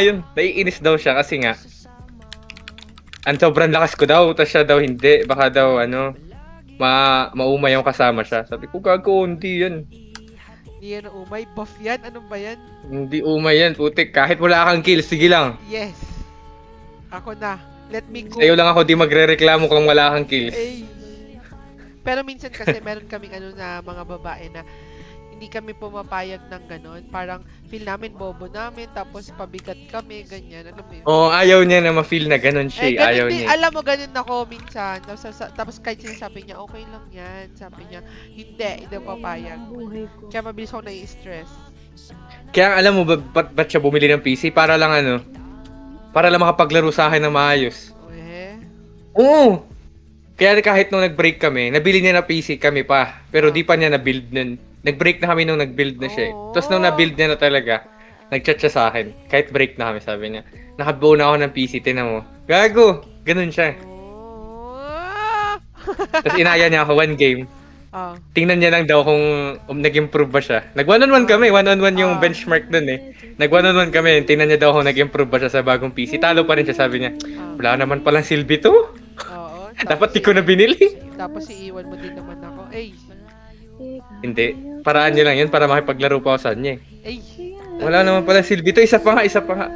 yun. Naiinis daw siya kasi nga, ang sobrang lakas ko daw, tapos siya daw hindi. Baka daw, maumay yung kasama siya. Sabi ko, gago, hindi yan. Hindi yan umay. Buff yan. Ano ba yan? Hindi umay yan, putik. Kahit wala kang kills, sige lang. Yes. Ako na. Let me go. Sa'yo lang ako di magre-reklamo kung wala kang kills. Eh. Pero minsan kasi meron kaming na mga babae na hindi kami pumapayag ng ganon. Parang feel namin bobo namin, tapos pabigat kami, ganyan. Alam mo yun? Oo, ayaw niya na ma-feel na ganun siya. ganun Ayaw din, niya. alam mo, ganun ako minsan. Tapos kahit sinasabi niya, okay lang yan. Sabi niya, hindi papayag. Buhay ko. Kaya mabilis ako nai-stress. Kaya alam mo, ba't siya bumili ng PC? Para lang para lang makapaglaro sa akin na maayos. Eh? Oo! Kaya kahit nung nag-break kami, nabili niya na PC kami pa. Pero di pa niya na-build nun. Nag-break na kami nung nag-build na siya. Oo. Tapos nung na-build niya na talaga, nag-chat siya sa akin. Kahit break na kami, sabi niya. Nakabuo na ako ng PC, tinan mo. Gago! Ganun siya. Oh. Tapos inaya niya ako one game. Ah. Tingnan niya lang daw kung nag-improve ba siya. Nag-1-on-1 kami. 1-on-1 yung benchmark dun eh. Nag-1-on-1 kami. Tingnan niya daw kung nag-improve ba siya sa bagong PC. Talo pa rin siya, sabi niya. Wala naman palang silbi to. Oo. Dapat di ko na binili. Tapos iiwan mo din naman ako. Hindi. Paraan niya lang yun para makipaglaro pa ako sa kanya eh. Ay. Wala naman palang silbi to. Isa pa nga.